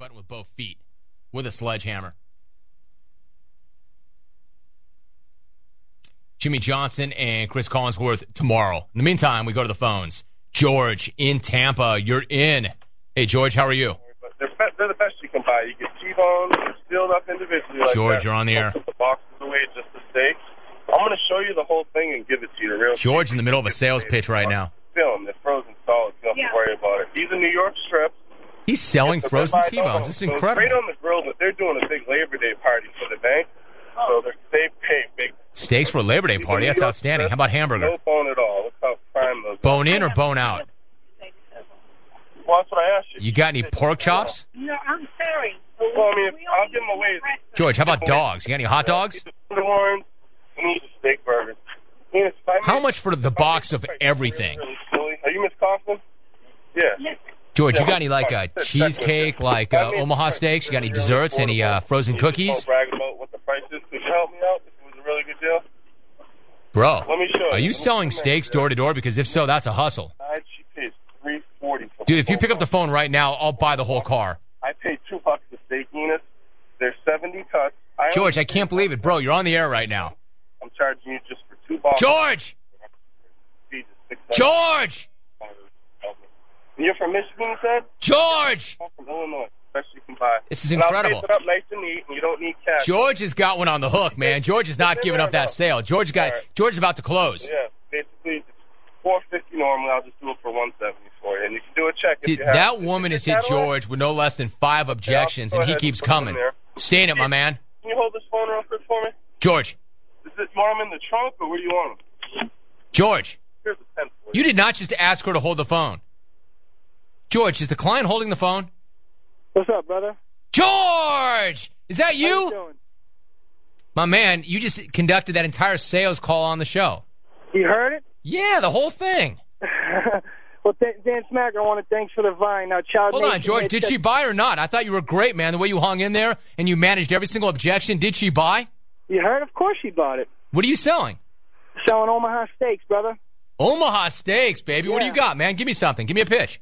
button with both feet with a sledgehammer. Jimmy Johnson and Chris Collinsworth tomorrow. In the meantime, we go to the phones. George in Tampa, you're in. Hey, George, how are you? They're the best you can buy. You get T-bones, they're sealed up individually. Like George, that. you're on the air. Put the boxes away, just the steaks. I'm going to show you the whole thing and give it to you. The real George in the middle of a sales pitch right now. Film, they're frozen solid. You don't have to worry about it. These are New York strips. He's selling frozen T-bones. This is incredible. Straight on the grill, but they're doing a big Labor Day party for the bank. So they pay big. Steaks for a Labor Day party. That's outstanding. How about hamburger? No bone at all. Look how prime those are. Bone in or bone out? Well, that's what I asked you. You got any pork chops? No, I'm sorry. Well, I mean, I'll give them away. George, how about dogs? You got any hot dogs? Tenderloins. We need a steak burger. How much for the box of everything? Are you Miss Kaufman? Yeah. George, you got any like a cheesecake, like Omaha steaks? You got any desserts? Any frozen cookies? Don't brag about what the price is. Could you help me out? This was a really good deal. Bro, Let me show you. are you selling steaks door to door? Because if so, that's a hustle. She pays $3.40. Dude, if you pick up the phone right now, I'll buy the whole car. I paid $2 a steak unit. There's 70 cuts. George, I can't believe it. Bro, you're on the air right now. I'm charging you just for $2. George! George! You're from Michigan, you said? George! I'm from Illinois. Best you can buy. This is incredible. I'll taste it up nice and neat, and you don't need cash. George has got one on the hook, man. George is not giving up that sale. George is about to close. Yeah, basically, it's $450 normally. I'll just do it for $170 for you, and you can do a check if Dude, you have. that woman has hit George with no less than 5 objections, and he keeps coming. Stay in it, my man. Can you hold this phone real quick for me? George. Is it more in the trunk, or where do you want them? George. Here's a pen for You did not just ask her to hold the phone. George, is the client holding the phone? What's up, brother? George! Is that you? How you doing? My man, you just conducted that entire sales call on the show. You heard it? Yeah, the whole thing. Well, Dan Smacker, I want to thanks for the vine. Now, Child Hold Nation, on, George. Did she buy or not? I thought you were great, man. The way you hung in there and you managed every single objection. Did she buy? You heard? Of course she bought it. What are you selling? Selling Omaha steaks, brother. Omaha steaks, baby. Yeah. What do you got, man? Give me something. Give me a pitch.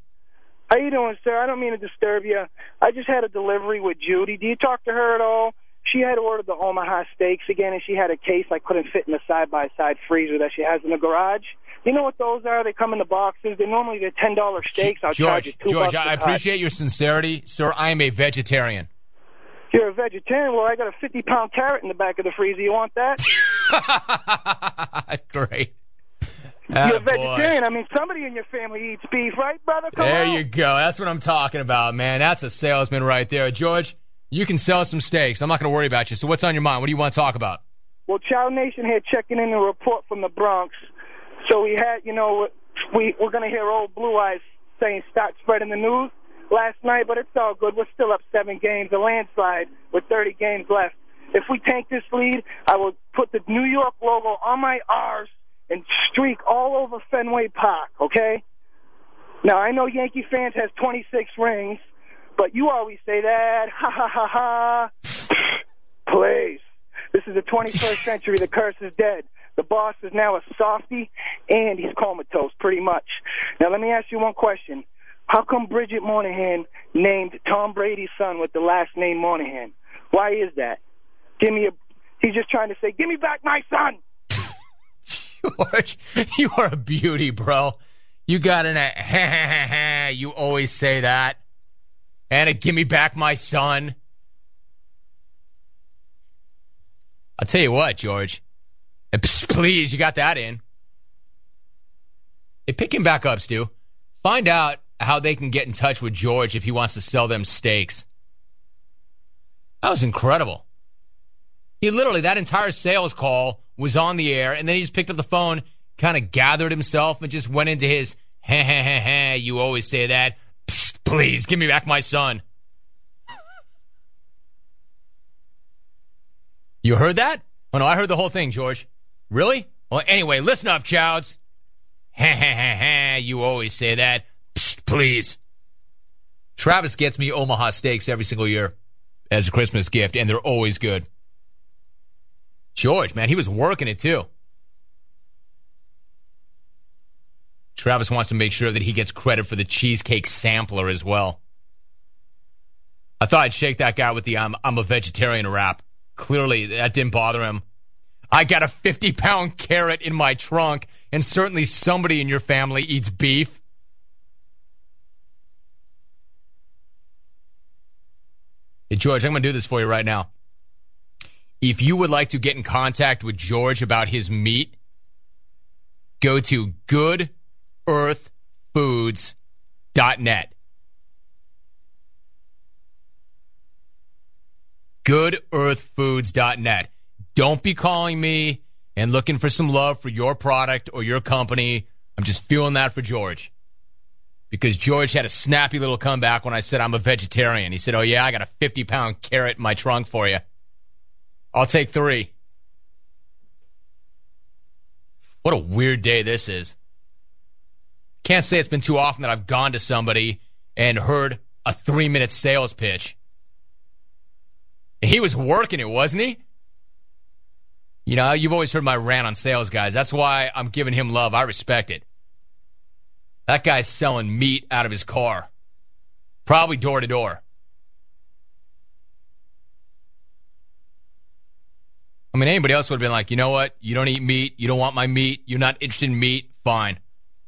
How you doing, sir? I don't mean to disturb you. I just had a delivery with Judy. Do you talk to her at all? She had ordered the Omaha steaks again, and she had a case I couldn't fit in the side-by-side freezer that she has in the garage. You know what those are? They come in the boxes. They're $10 steaks. I'll charge you $2. George, I appreciate your sincerity. Sir, I am a vegetarian. You're a vegetarian? Well, I got a 50-pound carrot in the back of the freezer. You want that? Great. You're a vegetarian. I mean, somebody in your family eats beef, right, brother? Come there on. you go. That's what I'm talking about, man. That's a salesman right there. George, you can sell some steaks. I'm not going to worry about you. So what's on your mind? What do you want to talk about? Well, Child Nation here checking in a report from the Bronx. So we had, we're going to hear old Blue Eyes saying start spreading the news last night, but it's all good. We're still up 7 games, a landslide with 30 games left. If we take this lead, I will put the New York logo on my R's and streak all over Fenway Park, okay? Now, I know Yankee fans has 26 rings, but you always say that. Ha, ha, ha, ha. Please. This is the 21st century. The curse is dead. The boss is now a softie, and he's comatose, pretty much. Now, let me ask you one question. How come Bridget Moynihan named Tom Brady's son with the last name Moynihan? Why is that? He's just trying to say, give me back my son. George, you are a beauty, bro. You got in a you always say that. And a give me back my son. I'll tell you what, George. Please, you got that in. Hey, pick him back up, Stu. Find out how they can get in touch with George if he wants to sell them steaks. That was incredible. He literally, that entire sales call was on the air, and then he just picked up the phone, kind of gathered himself, and just went into his, you always say that. Psst, please, give me back my son. You heard that? Oh, no, I heard the whole thing, George. Really? Well, anyway, listen up, Chowds. You always say that. Psst, please. Travis gets me Omaha steaks every single year as a Christmas gift, and they're always good. George, man, he was working it, too. Travis wants to make sure that he gets credit for the cheesecake sampler as well. I thought I'd shake that guy with the I'm a vegetarian rap. Clearly, that didn't bother him. I got a 50-pound carrot in my trunk, and certainly somebody in your family eats beef. Hey, George, I'm going to do this for you right now. If you would like to get in contact with George about his meat, go to goodearthfoods.net. goodearthfoods.net. Don't be calling me and looking for some love for your product or your company. I'm just feeling that for George. Because George had a snappy little comeback when I said I'm a vegetarian. He said, oh, yeah, I got a 50-pound carrot in my trunk for you. I'll take 3. What a weird day this is. Can't say it's been too often that I've gone to somebody and heard a 3-minute sales pitch. He was working it, wasn't he? You know, you've always heard my rant on sales guys. That's why I'm giving him love. I respect it. That guy's selling meat out of his car. Probably door to door. I mean, anybody else would have been like, you know what? You don't eat meat. You don't want my meat. You're not interested in meat. Fine.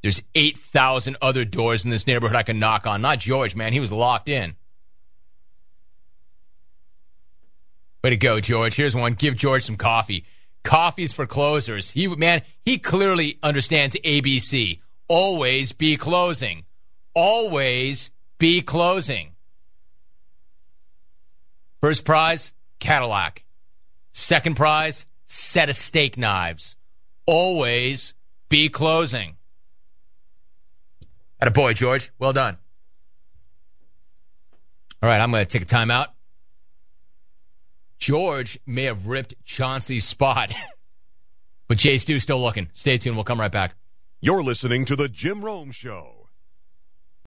There's 8,000 other doors in this neighborhood I can knock on. Not George, man. He was locked in. Way to go, George. Here's one. Give George some coffee. Coffee's for closers. He clearly understands ABC. Always be closing. Always be closing. First prize, Cadillac. Second prize, set of steak knives. Always be closing. Attaboy, George. Well done. All right, I'm going to take a timeout. George may have ripped Chauncey's spot, but Jay Stu's still looking. Stay tuned. We'll come right back. You're listening to The Jim Rome Show.